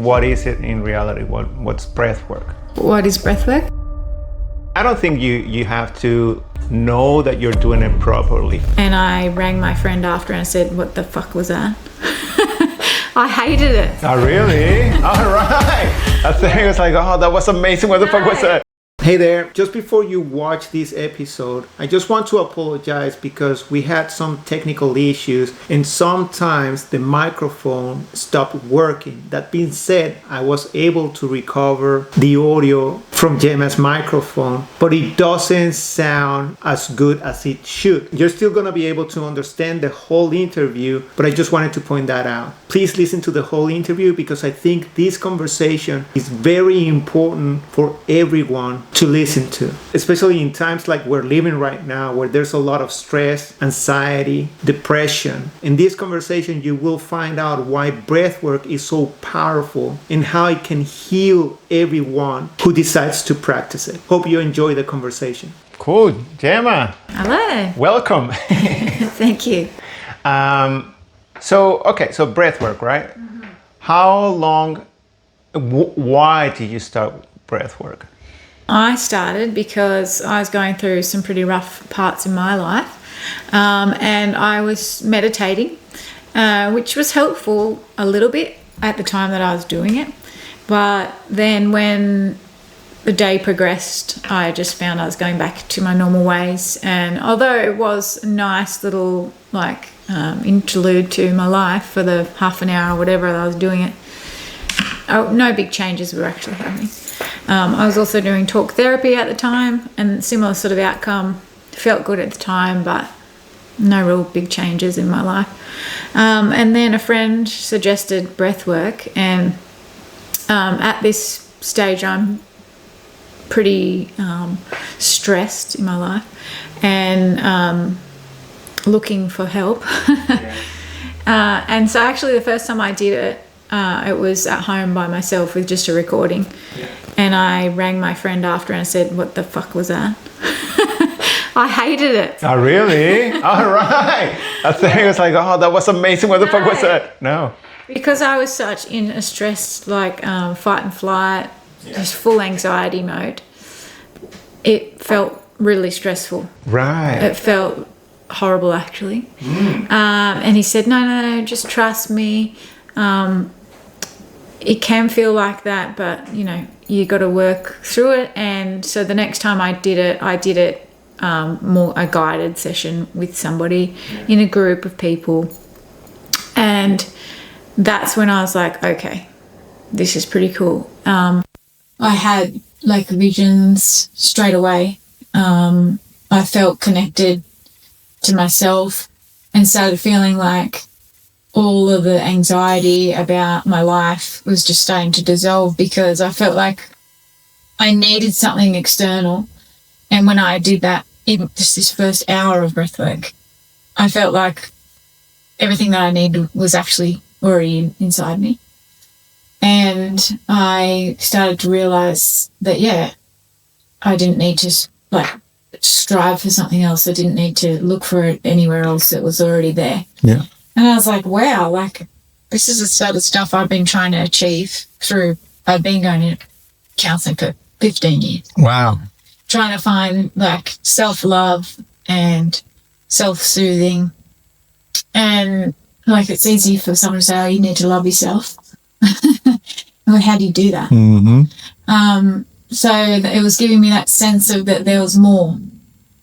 What is it in reality? What's breathwork? What is breathwork? I don't think you have to know that you're doing it properly. And I rang my friend after and I said, what the fuck was that? I hated it. Oh, really? All right. I think it was like, oh, that was amazing. What the fuck was that? Hey there, just before you watch this episode, I just want to apologize because we had some technical issues and sometimes the microphone stopped working. That being said, I was able to recover the audio from Jemma's microphone, but it doesn't sound as good as it should. You're still gonna be able to understand the whole interview, but I just wanted to point that out. Please listen to the whole interview because I think this conversation is very important for everyone to listen to, especially in times like we're living right now where there's a lot of stress, anxiety, depression. In this conversation you will find out why breathwork is so powerful and how it can heal everyone who decides to practice it. Hope you enjoy the conversation. Cool. Jemma. Hello. Welcome. Thank you. So breathwork, right? Mm-hmm. How long, why did you start breathwork? I started because I was going through some pretty rough parts in my life, and I was meditating, which was helpful a little bit at the time that I was doing it. But then when the day progressed, I just found I was going back to my normal ways. And although it was a nice little interlude to my life for the half an hour or whatever that I was doing it, no big changes were actually happening. I was also doing talk therapy at the time, and similar sort of outcome. Felt good at the time, but no real big changes in my life. And then a friend suggested breath work, and at this stage I'm pretty stressed in my life and looking for help. And so actually the first time I did it, it was at home by myself with just a recording. Yeah. And I rang my friend after and I said, what the fuck was that? I hated it. Oh, really? All right. I think it was like, oh, that was amazing. What the fuck was that? No. Because I was such in a stressed, fight and flight, just full anxiety mode. It felt really stressful. Right. It felt horrible, actually. And he said, no, just trust me. It can feel like that, but you got to work through it. And so the next time I did it more a guided session with somebody in a group of people, and that's when I was like, okay, this is pretty cool. I had visions straight away. I felt connected to myself and started feeling like all of the anxiety about my life was just starting to dissolve because I felt like I needed something external. And when I did that, even just this first hour of breathwork, I felt like everything that I needed was actually already inside me. And I started to realize that, I didn't need to strive for something else. I didn't need to look for it anywhere else. It was already there. Yeah. And I was like, wow, this is the sort of stuff I've been trying to achieve I've been going to counseling for 15 years. Wow. Trying to find self-love and self-soothing. And it's easy for someone to say, oh, you need to love yourself. How do you do that? Mm-hmm. So it was giving me that sense of that there was more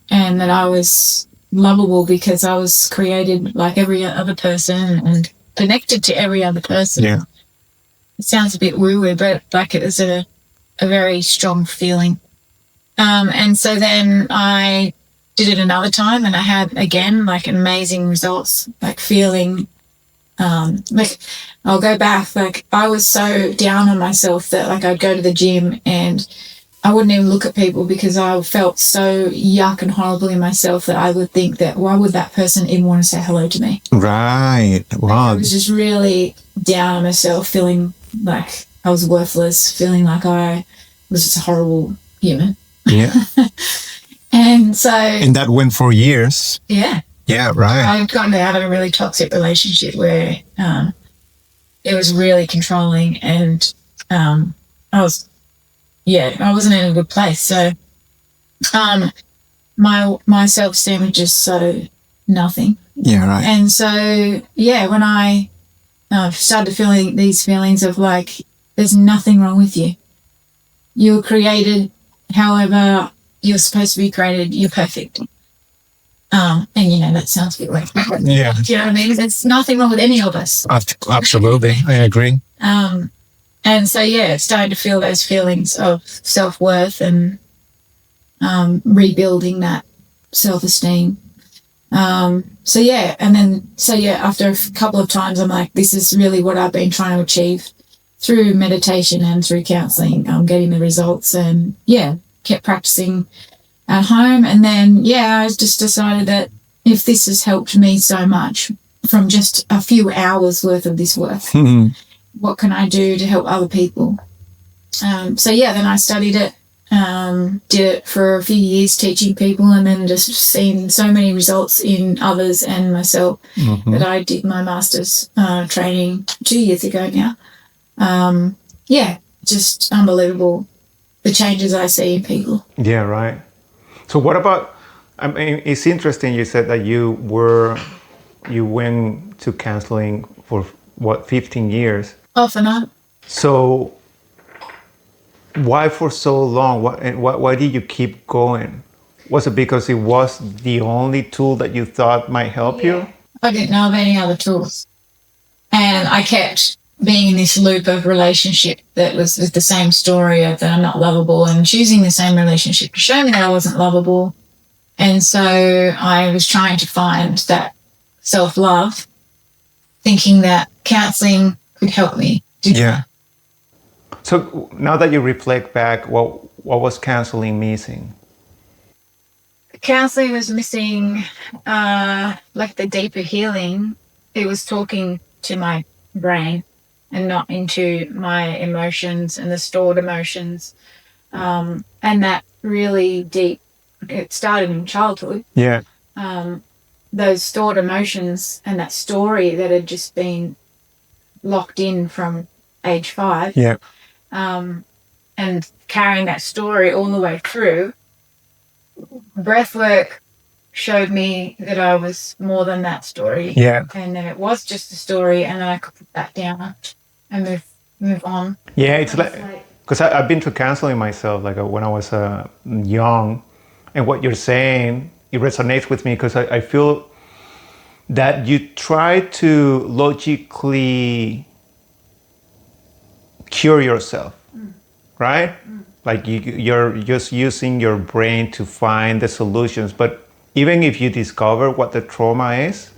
and that I was lovable because I was created like every other person and connected to every other person. Yeah. It sounds a bit woo-woo, but it was a very strong feeling. And so then I did it another time and I had, again, amazing results, feeling, I'll go back, I was so down on myself that I'd go to the gym and I wouldn't even look at people because I felt so yuck and horrible in myself that I would think that why would that person even want to say hello to me? Right. Wow. I was just really down on myself, feeling like I was worthless, feeling like I was just a horrible human. Yeah. And that went for years. Yeah. Yeah, right. I'd gotten out of a really toxic relationship where it was really controlling, and I wasn't in a good place. So my self-esteem was just so nothing. Yeah, right. And so, when I started feeling these feelings of like, there's nothing wrong with you. You're created however you're supposed to be created. You're perfect. And that sounds a bit weird. Yeah. Do you know what I mean? There's nothing wrong with any of us. Absolutely. I agree. And so, starting to feel those feelings of self-worth and rebuilding that self-esteem. After a couple of times, I'm like, this is really what I've been trying to achieve through meditation and through counselling. I'm getting the results, and kept practicing at home. And then, I just decided that if this has helped me so much from just a few hours worth of this work, what can I do to help other people? Then I studied it. Did it for a few years teaching people, and then just seen so many results in others and myself that I did my master's training 2 years ago now. Just unbelievable the changes I see in people. Yeah, right. So what about, I mean, it's interesting you said that you went to counseling for 15 years? Off and on. So why for so long? Why did you keep going? Was it because it was the only tool that you thought might help you? I didn't know of any other tools. And I kept being in this loop of relationship that was with the same story of that I'm not lovable, and choosing the same relationship to show me that I wasn't lovable. And so I was trying to find that self-love, thinking that counselling could help me do that. So now that you reflect back, what was counseling missing? Counseling was missing, like the deeper healing. It was talking to my brain and not into my emotions and the stored emotions. And that really deep, it started in childhood. Yeah. Those stored emotions and that story that had just been locked in from age 5. Yeah. And carrying that story all the way through. Breathwork showed me that I was more than that story. Yeah. And that it was just a story, and then I could put that down and move on. Yeah, it's like, because I've been to counseling myself, like when I was young, and what you're saying, it resonates with me because I feel that you try to logically cure yourself, right? Like you're just using your brain to find the solutions. But even if you discover what the trauma is,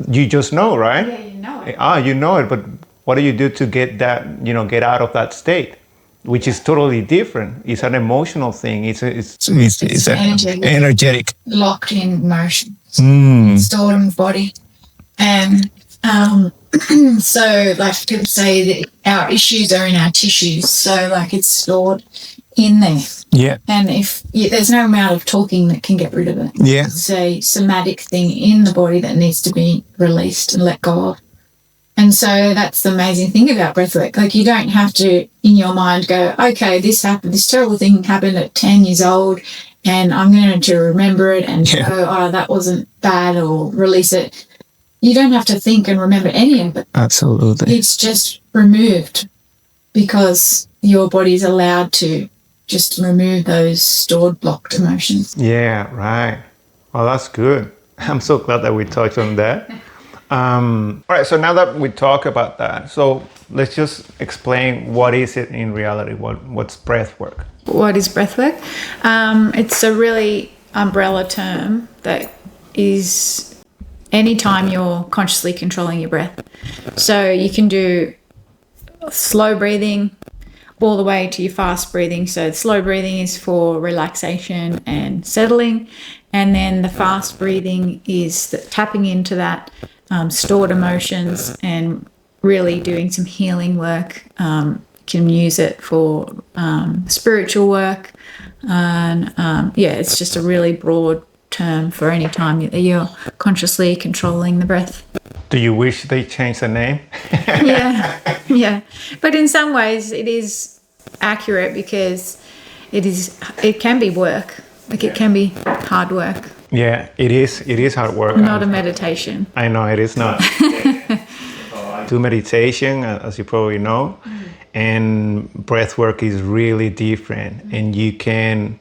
you just know, right? Yeah, you know it. You know it, but what do you do to get that, get out of that state? Which is totally different. It's an emotional thing. It's energetic. Locked in emotions, stored in the body. And so like people say that our issues are in our tissues. So like it's stored in there. Yeah. And there's no amount of talking that can get rid of it. Yeah. It's a somatic thing in the body that needs to be released and let go of. And so that's the amazing thing about breathwork. Like you don't have to, in your mind, go, okay, this happened, this terrible thing happened at 10 years old, and I'm going to remember it and go, oh, that wasn't bad, or release it. You don't have to think and remember any of it. Absolutely. It's just removed because your body's allowed to just remove those stored, blocked emotions. Yeah, right. Well, that's good. I'm so glad that we touched on that. All right, so now that we talk about that, so let's just explain what is it in reality. What's breathwork? What is breathwork? It's a really umbrella term that is anytime you're consciously controlling your breath. So you can do slow breathing all the way to your fast breathing. So slow breathing is for relaxation and settling, and then the fast breathing is tapping into that stored emotions and really doing some healing work. Can use it for spiritual work, and it's just a really broad term for any time that you're consciously controlling the breath. Do you wish they changed the name? Yeah. But in some ways it is accurate because it can be work. Like it can be hard work. Yeah, it is. It is hard work. Not a meditation. I know it is not. Do meditation, as you probably know, and breath work is really different, and you can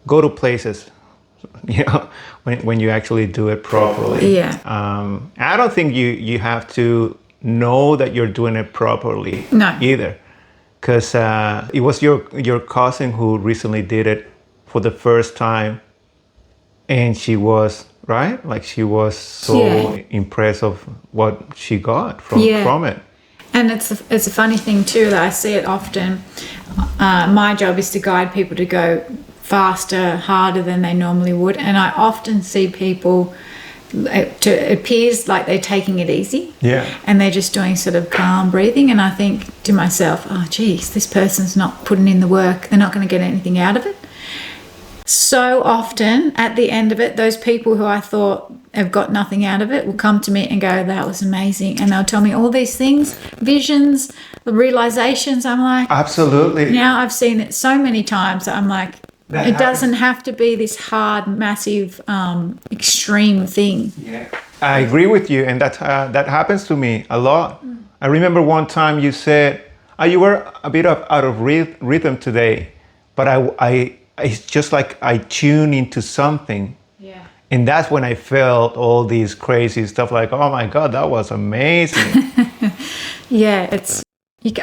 go to places, when you actually do it properly. Yeah. I don't think you have to know that you're doing it properly. No. Either, because it was your cousin who recently did it for the first time, and she was right, like she was so impressed of what she got from it. And it's a funny thing too that I see it often. My job is to guide people to go faster, harder than they normally would, and I often see people. It appears like they're taking it easy, and they're just doing sort of calm breathing. And I think to myself, oh, geez, this person's not putting in the work. They're not going to get anything out of it. So often at the end of it, those people who I thought have got nothing out of it will come to me and go, that was amazing. And they'll tell me all these things, visions, realizations. I'm like, absolutely. Now I've seen it so many times that I'm like, it doesn't have to be this hard, massive, extreme thing. Yeah, I agree with you. And that happens to me a lot. I remember one time you said, you were a bit out of rhythm today, but it's just like I tune into something. Yeah. And that's when I felt all these crazy stuff like, oh my God, that was amazing. Yeah,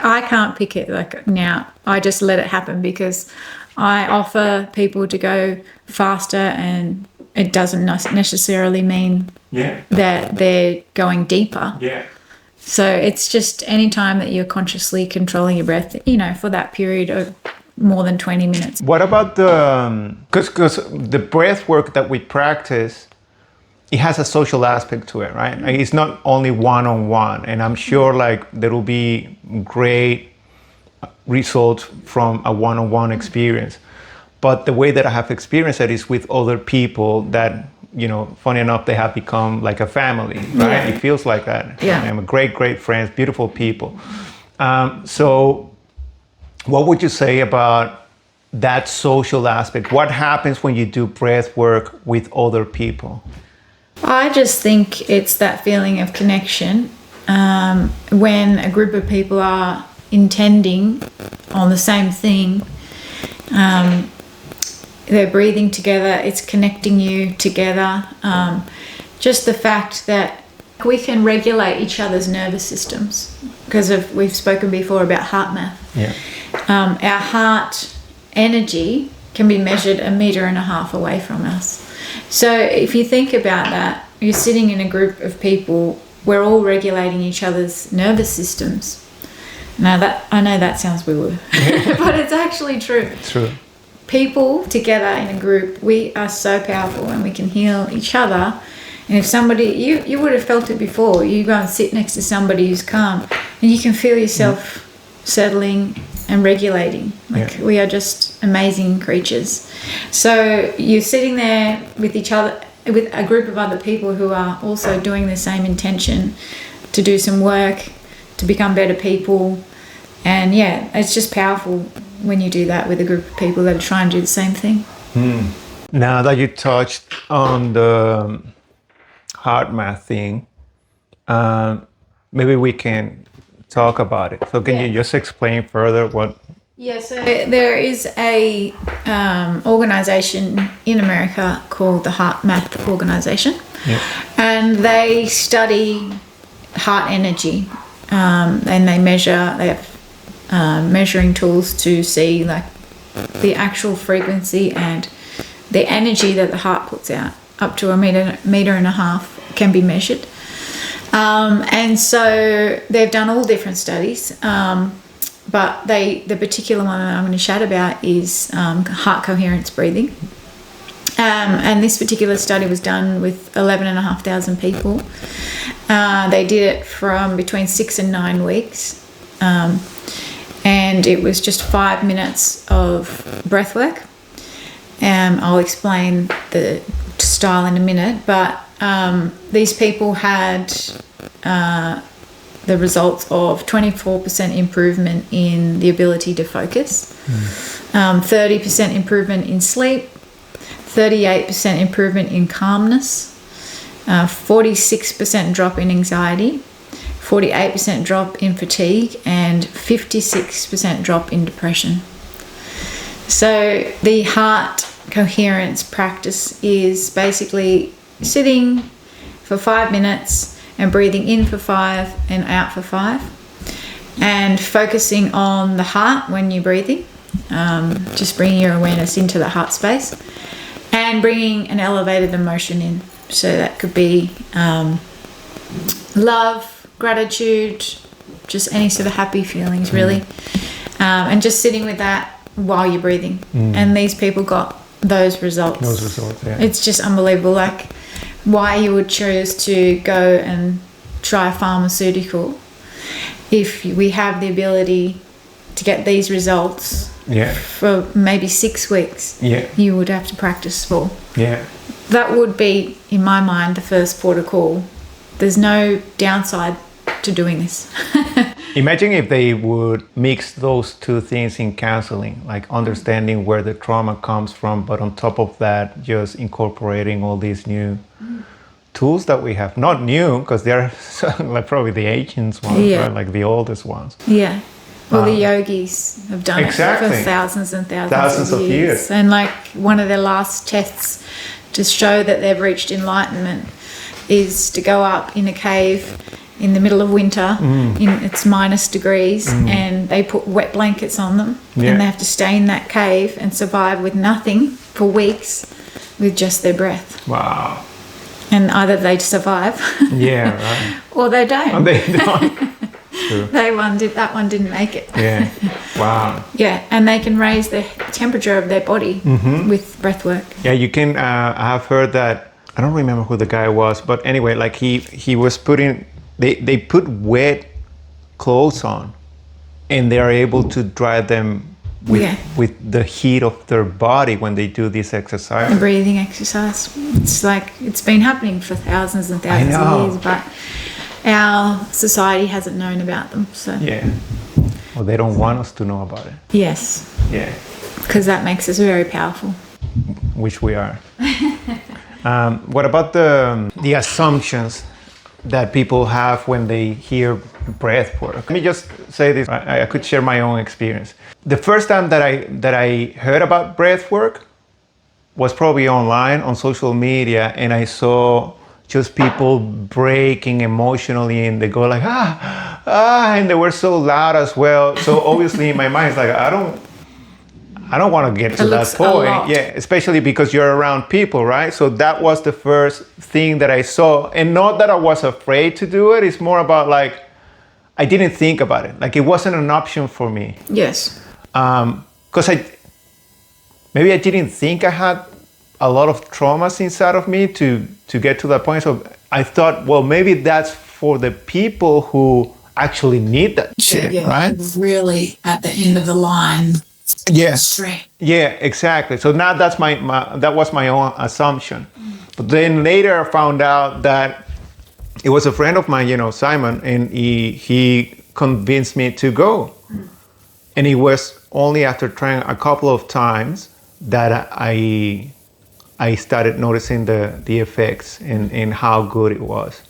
I can't pick it like now. I just let it happen because I offer people to go faster, and it doesn't necessarily mean that they're going deeper. Yeah. So it's just any time that you're consciously controlling your breath, for that period of more than 20 minutes. What about because the breath work that we practice, it has a social aspect to it, right? Like it's not only one-on-one, and I'm sure like there will be great results from a one-on-one experience. But the way that I have experienced it is with other people that, funny enough, they have become like a family, right? It feels like that. Yeah. I'm a great friends, beautiful people. So what would you say about that social aspect? What happens when you do breath work with other people? I just think it's that feeling of connection. When a group of people are intending on the same thing, they're breathing together, it's connecting you together. Just the fact that we can regulate each other's nervous systems, because we've spoken before about heart math. Yeah. Our heart energy can be measured 1.5 meters away from us. So if you think about that, you're sitting in a group of people, we're all regulating each other's nervous systems. Now I know that sounds woo-woo, but it's actually true. True. People together in a group, we are so powerful, and we can heal each other. And if somebody, you would have felt it before, you go and sit next to somebody who's calm, and you can feel yourself settling and regulating. We are just amazing creatures. So you're sitting there with each other, with a group of other people who are also doing the same intention to do some work, to become better people. And it's just powerful when you do that with a group of people that are trying to do the same thing. Now that you touched on the heart math thing, maybe we can talk about it. So can you just explain further what? Yeah, so there is a organization in America called the Heart Math Organization, and they study heart energy, and they have measuring tools to see like the actual frequency and the energy that the heart puts out. Up to 1.5 meters can be measured. And so they've done all different studies, but the particular one that I'm going to chat about is heart coherence breathing. And this particular study was done with 11,500 people. They did it from between 6 and 9 weeks. And it was just 5 minutes of breath work. I'll explain the style in a minute, but these people had the results of 24% improvement in the ability to focus, 30% improvement in sleep, 38% improvement in calmness, 46% drop in anxiety, 48% drop in fatigue, and 56% drop in depression. So the heart coherence practice is basically sitting for 5 minutes and breathing in for 5 and out for 5, and focusing on the heart when you're breathing, just bringing your awareness into the heart space, and bringing an elevated emotion in. So that could be love, gratitude, just any sort of happy feelings really, and just sitting with that while you're breathing. And these people got those results. Yeah. It's just unbelievable, like why you would choose to go and try a pharmaceutical if we have the ability to get these results for maybe 6 weeks. You would have to practice for. That would be, in my mind, the first port of call. There's no downside to doing this. Imagine if they would mix those two things in counseling, like understanding where the trauma comes from, but on top of that, just incorporating all these new tools that we have. Not new, because they're like probably the ancient ones, right? Like the oldest ones. Well, the yogis have done it for thousands and thousands of years. And like one of their last tests to show that they've reached enlightenment is to go up in a cave in the middle of winter, it's minus degrees, and they put wet blankets on them, and they have to stay in that cave and survive with nothing for weeks with just their breath. Wow. And either they survive or they don't. Oh, they don't. True. That one didn't make it. Wow. And they can raise the temperature of their body with breath work. You can, I have heard that, I don't remember who the guy was, but anyway, like he was putting, they put wet clothes on, and they are able to dry them with the heat of their body when they do this exercise. The breathing exercise. It's like, it's been happening for thousands and thousands of years, but our society hasn't known about them. So Well, they don't want us to know about it. Yes. Because that makes us very powerful. Which we are. What about the assumptions that people have when they hear breath work? Let me just say this. I could share my own experience. The first time that I heard about breath work was probably online on social media, and I saw just people breaking emotionally, and they go like and they were so loud as well. So obviously in my mind it's like I don't want to get to that point. Especially because you're around people, right? So that was the first thing that I saw. And not that I was afraid to do it. It's more about like, I didn't think about it. Like it wasn't an option for me. Yes. Because maybe I didn't think I had a lot of traumas inside of me to get to that point. So I thought, well, maybe that's for the people who actually need that shit, right? Really at the end of the line. Straight. Exactly. So now that's that was my own assumption. But then later I found out that it was a friend of mine, Simon, and he convinced me to go. And it was only after trying a couple of times that I started noticing the effects and how good it was.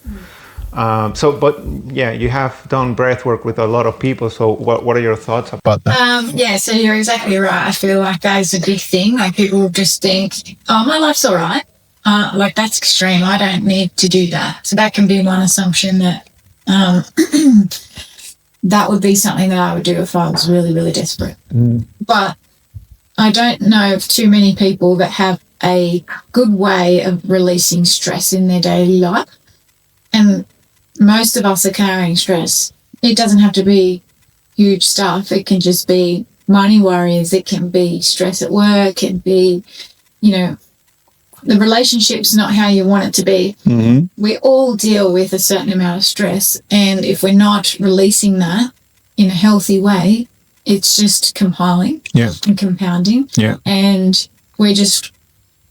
You have done breath work with a lot of people. So what are your thoughts about that? So you're exactly right. I feel like that is a big thing. Like people just think, oh, my life's all right. Like that's extreme. I don't need to do that. So that can be one assumption that that would be something that I would do if I was really, really desperate. But I don't know of too many people that have a good way of releasing stress in their daily life. And most of us are carrying stress. It doesn't have to be huge stuff. It can just be money worries. It can be stress at work. It can be, the relationship's not how you want it to be. We all deal with a certain amount of stress. And if we're not releasing that in a healthy way, it's just compiling and compounding. And we're just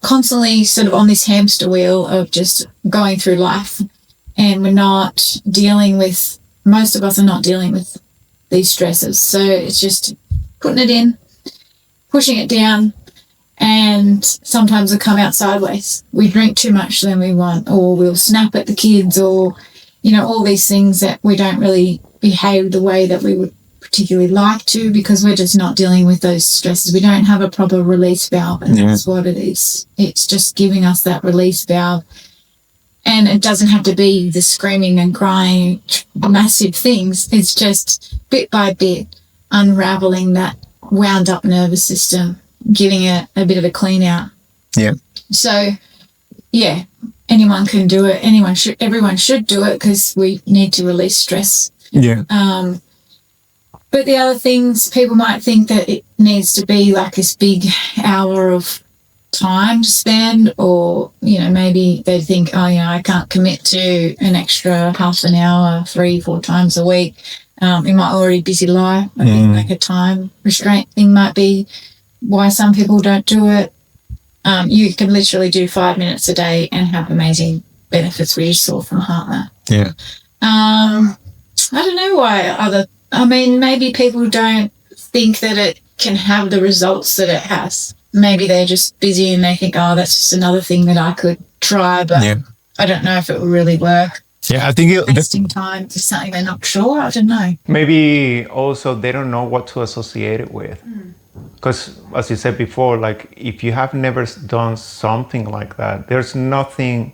constantly sort of on this hamster wheel of just going through life, and most of us are not dealing with these stresses. So it's just putting it in, pushing it down, and sometimes it'll come out sideways. We drink too much than we want, or we'll snap at the kids, or, all these things that we don't really behave the way that we would particularly like to, because we're just not dealing with those stresses. We don't have a proper release valve, and that's what it is. It's just giving us that release valve. And it doesn't have to be the screaming and crying massive things. It's just bit by bit unraveling that wound up nervous system, giving it a bit of a clean out. Yeah. So, yeah, anyone can do it. Everyone should do it, because we need to release stress. Yeah. But the other things, people might think that it needs to be like this big hour of time to spend, or, maybe they think, I can't commit to an extra half an hour 3-4 times a week in my already busy life. I think like a time restraint thing might be why some people don't do it. You can literally do 5 minutes a day and have amazing benefits. We just saw from HeartMath. Yeah. I don't know why maybe people don't think that it can have the results that it has. Maybe they're just busy and they think, that's just another thing that I could try, but I don't know if it will really work. Yeah, I think wasting time for something they're not sure. I don't know. Maybe also they don't know what to associate it with. Because as you said before, like if you have never done something like that, there's nothing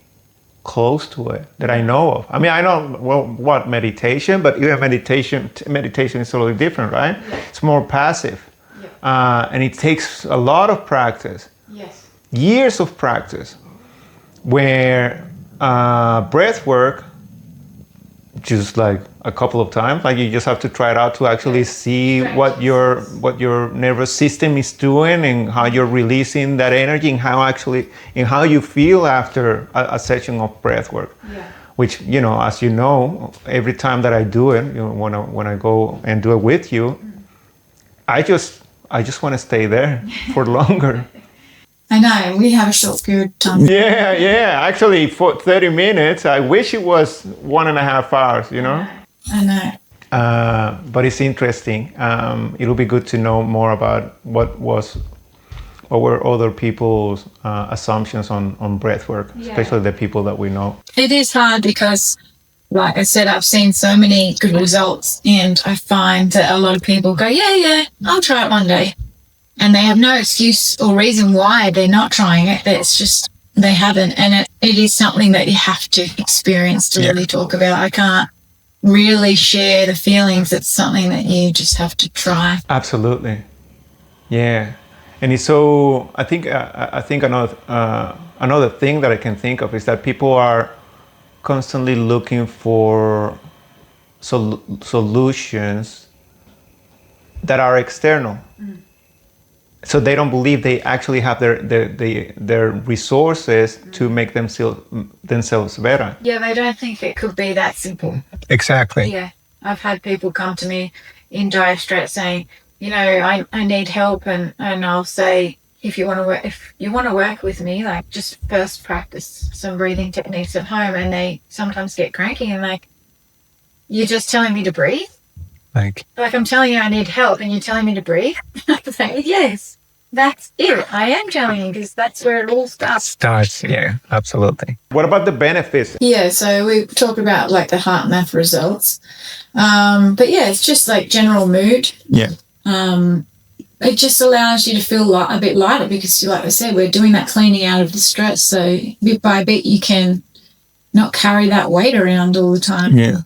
close to it that I know of. I mean, I know, meditation, but even meditation is totally different, right? Yeah. It's more passive. Yeah. And it takes a lot of practice. Yes. Years of practice. Where breath work, just like a couple of times, like you just have to try it out to actually see what your nervous system is doing and how you're releasing that energy, and how you feel after a session of breath work. Yeah. Which, as you know, every time that I do it, when I go and do it with you, I just want to stay there for longer. I know, we have a short period of time. Yeah. Actually, for 30 minutes, I wish it was 1.5 hours, I know. But it's interesting. It'll be good to know more about what were other people's assumptions on breath work, especially the people that we know. It is hard because, like I said, I've seen so many good results, and I find that a lot of people go, I'll try it one day. And they have no excuse or reason why they're not trying it. It's just they haven't. And it is something that you have to experience to really talk about. I can't really share the feelings. It's something that you just have to try. Absolutely. Yeah. And it's so, I think another thing that I can think of is that people are constantly looking for solutions that are external. So they don't believe they actually have their resources to make themselves better. Yeah, they don't think it could be that simple. Exactly. Yeah, I've had people come to me in dire straits saying, I need help, and I'll say, if you want to work with me, like just first practice some breathing techniques at home. And they sometimes get cranky and like, you're just telling me to breathe. Like I'm telling you I need help, and you're telling me to breathe? I say, yes, that's it. I am telling you, because that's where it all starts. Yeah, absolutely. What about the benefits? Yeah, so we talk about like the HeartMath results. But yeah, it's just like general mood. Yeah. It just allows you to feel a bit lighter, because, like I said, we're doing that cleaning out of the stress. So bit by bit, you can not carry that weight around all the time. Yeah.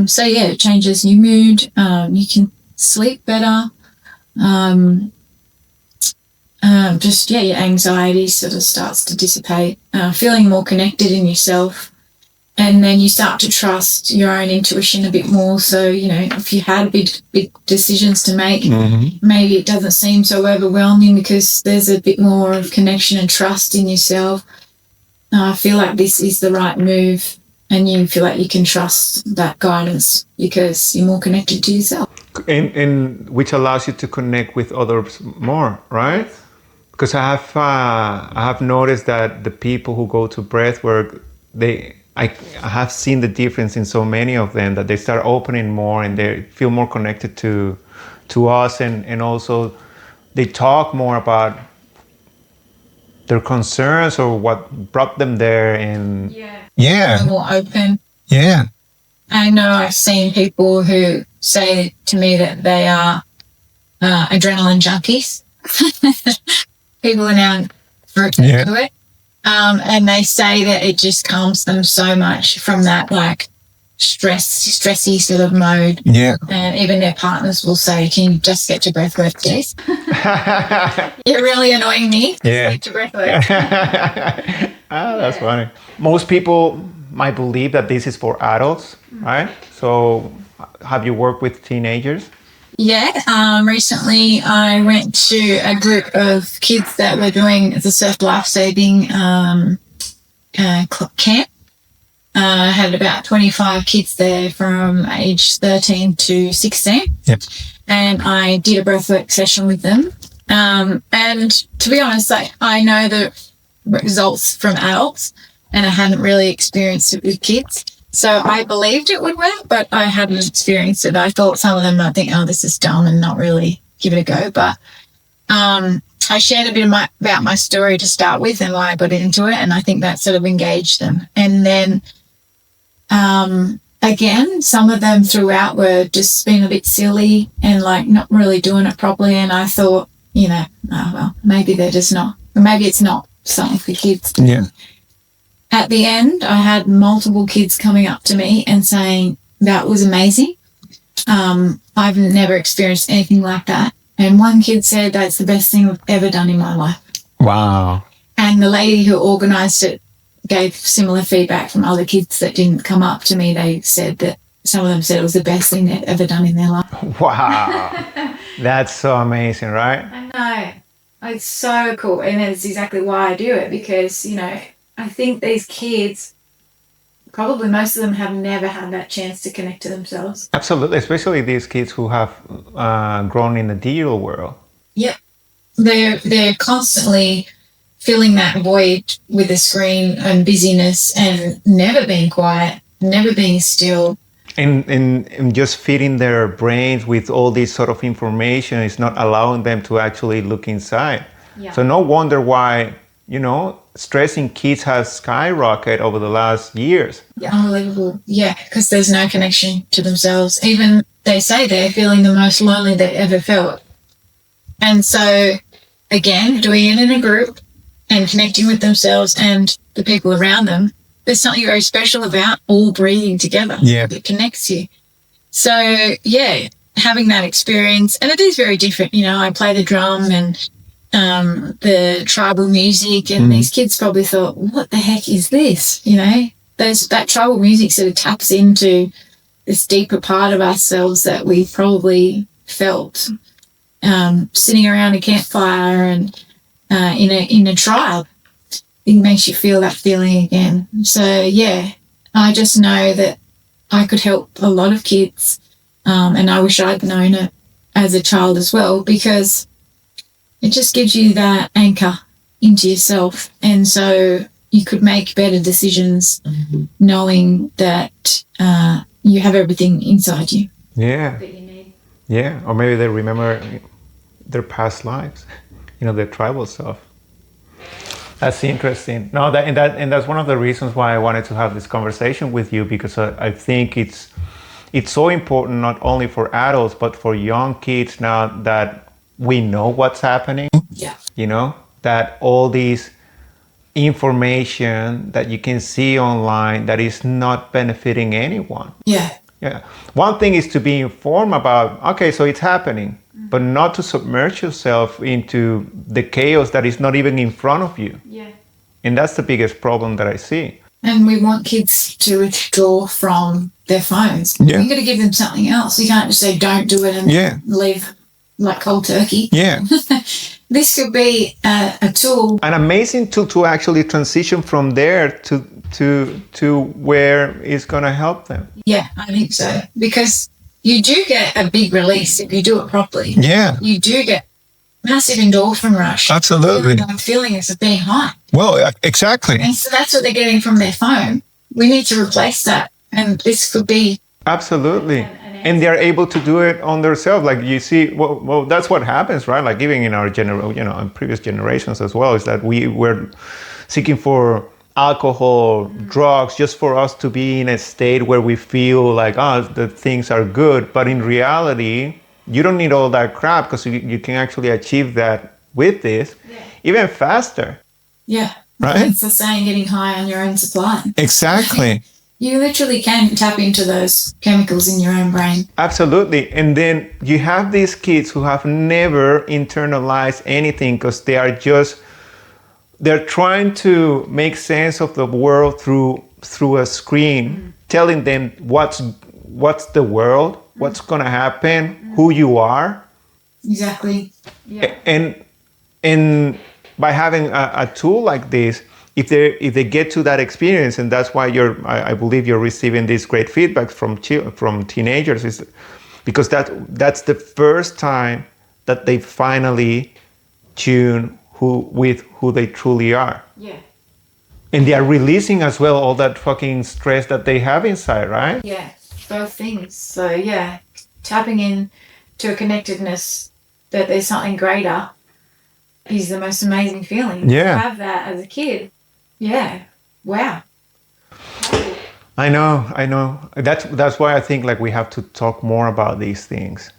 So yeah, it changes your mood. You can sleep better. Your anxiety sort of starts to dissipate. Feeling more connected in yourself, and then you start to trust your own intuition a bit more. So if you had big decisions to make, maybe it doesn't seem so overwhelming because there's a bit more of connection and trust in yourself. I feel like this is the right move. And you feel like you can trust that guidance because you're more connected to yourself. And which allows you to connect with others more, right? because I have noticed that the people who go to breathwork, I have seen the difference in so many of them, that they start opening more and they feel more connected to us, and also they talk more about their concerns or what brought them there. And They're more open. Yeah. I know I've seen people who say to me that they are adrenaline junkies. People are now grouped into it. And they say that it just calms them so much from that like stressy sort of mode. Yeah. And even their partners will say, "Can you just get to breathwork, please? You're really annoying me. Yeah. Just get to breathwork." That's funny. Most people might believe that this is for adults, right? So have you worked with teenagers? Yeah, recently I went to a group of kids that were doing the surf lifesaving camp. I had about 25 kids there from age 13 to 16. Yep. And I did a breathwork session with them. And to be honest, I know the results from adults, and I hadn't really experienced it with kids. So I believed it would work, but I hadn't experienced it. I thought some of them might think, "Oh, this is dumb," and not really give it a go. But I shared a bit about my story to start with and why I got into it, and I think that sort of engaged them. And then again, some of them throughout were just being a bit silly and like not really doing it properly. And I thought, oh, well, maybe they're just not, or maybe it's not something for kids. Yeah. At the end, I had multiple kids coming up to me and saying, "That was amazing. I've never experienced anything like that." And one kid said, "That's the best thing I've ever done in my life." Wow. And the lady who organised it gave similar feedback from other kids that didn't come up to me. They said that some of them said it was the best thing they'd ever done in their life. Wow. That's so amazing, right? I know. It's so cool. And it's exactly why I do it, because, I think these kids, probably most of them have never had that chance to connect to themselves. Absolutely, especially these kids who have grown in the digital world. Yep. They're constantly filling that void with the screen and busyness and never being quiet, never being still. And just feeding their brains with all this sort of information is not allowing them to actually look inside. Yeah. So no wonder why, stress in kids has skyrocketed over the last years. Yeah, unbelievable. Yeah, because there's no connection to themselves. Even they say they're feeling the most lonely they've ever felt. And so, again, doing it in a group and connecting with themselves and the people around them, there's something very special about all breathing together. Yeah. It connects you. So, yeah, having that experience, and it is very different. I play the drum and the tribal music, and these kids probably thought, "What the heck is this?" That tribal music sort of taps into this deeper part of ourselves that we probably felt sitting around a campfire and in a tribe. It makes you feel that feeling again. So yeah, I just know that I could help a lot of kids, and I wish I'd known it as a child as well, because it just gives you that anchor into yourself. And so you could make better decisions knowing that you have everything inside you. Yeah. That you need. Yeah. Or maybe they remember their past lives, their tribal stuff. That's interesting. No, and that's one of the reasons why I wanted to have this conversation with you, because I think it's so important, not only for adults, but for young kids, now that we know what's happening. Yeah. That all these information that you can see online that is not benefiting anyone. Yeah. Yeah. One thing is to be informed about, okay, so it's happening, but not to submerge yourself into the chaos that is not even in front of you. Yeah. And that's the biggest problem that I see. And we want kids to withdraw from their phones. Yeah. We've got to give them something else. We can't just say, "Don't do it," and leave like cold turkey. Yeah. This could be a tool. An amazing tool to actually transition from there to where it's going to help them. Yeah, I think so. Because you do get a big release if you do it properly. Yeah. You do get massive endorphin rush. Absolutely. Feeling is of being high. Well, exactly. And so that's what they're getting from their phone. We need to replace that. And this could be... Absolutely. And they're able to do it on themselves. Like you see, well, that's what happens, right? Like even in our in previous generations as well, is that we were seeking for alcohol, drugs, just for us to be in a state where we feel like, the things are good. But in reality, you don't need all that crap, because you can actually achieve that with this even faster. Yeah. Right? It's the saying, getting high on your own supply. Exactly. You literally can tap into those chemicals in your own brain. Absolutely. And then you have these kids who have never internalized anything, because they're trying to make sense of the world through a screen, telling them what's the world, what's going to happen, who you are. Exactly. Yeah. And by having a tool like this, if they get to that experience, and that's why I believe you're receiving this great feedback from teenagers, is because that's the first time that they finally tune with who they truly are. Yeah. And they are releasing as well all that fucking stress that they have inside, right? Yeah, both things. So yeah, tapping in to a connectedness that there's something greater is the most amazing feeling. Yeah. To have that as a kid. Yeah. Wow. I know. That's why I think like we have to talk more about these things.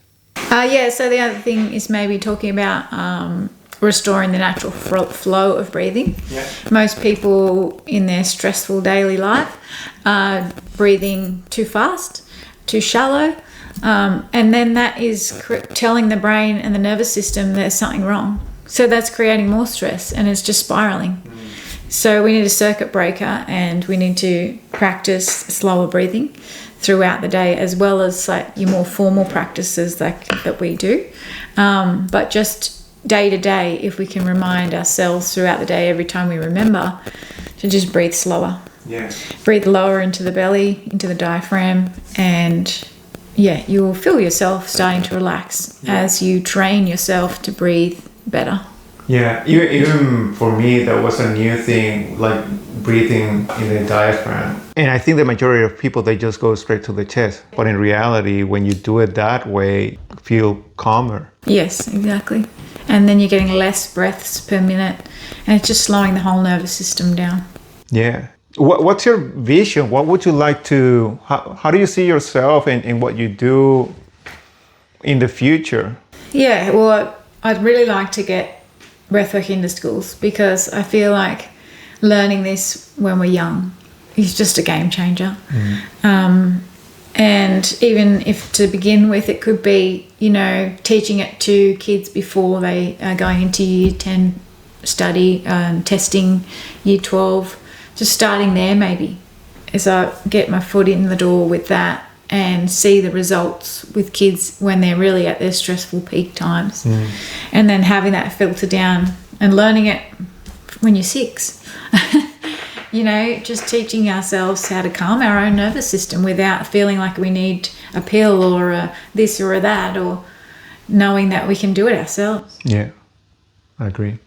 Yeah, so the other thing is maybe talking about restoring the natural flow of breathing. Yeah. Most people in their stressful daily life are breathing too fast, too shallow, and then that is telling the brain and the nervous system there's something wrong. So that's creating more stress, and it's just spiraling. So we need a circuit breaker, and we need to practice slower breathing throughout the day, as well as like your more formal practices that we do. But just day to day, if we can remind ourselves throughout the day, every time we remember, to just breathe slower. Yeah. Breathe lower into the belly, into the diaphragm, and you will feel yourself starting to relax as you train yourself to breathe better. Yeah, even for me, that was a new thing, like breathing in the diaphragm. And I think the majority of people, they just go straight to the chest. But in reality, when you do it that way, you feel calmer. Yes, exactly. And then you're getting less breaths per minute, and it's just slowing the whole nervous system down. Yeah. What's your vision? What would you like to, how do you see yourself and what you do in the future? Yeah, well, I'd really like to get breathwork into schools, because I feel like learning this when we're young is just a game changer. And even if to begin with, it could be, teaching it to kids before they are going into year 10 study, testing year 12, just starting there maybe, as I get my foot in the door with that and see the results with kids when they're really at their stressful peak times. And then having that filter down and learning it when you're 6. Just teaching ourselves how to calm our own nervous system without feeling like we need a pill or a this or a that, or knowing that we can do it ourselves. Yeah, I agree.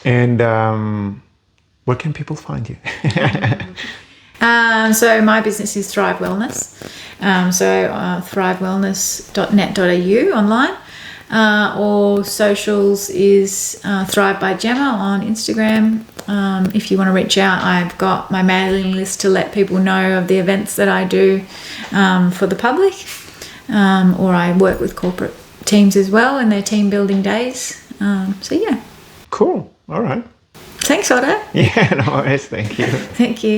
And where can people find you? So my business is Thrive Wellness. thrivewellness.net.au online. Or socials is Thrive by Jemma on Instagram. If you want to reach out, I've got my mailing list to let people know of the events that I do for the public. Or I work with corporate teams as well in their team building days. Cool. All right. Thanks, Otto. Yeah, no worries. Thank you. Thank you.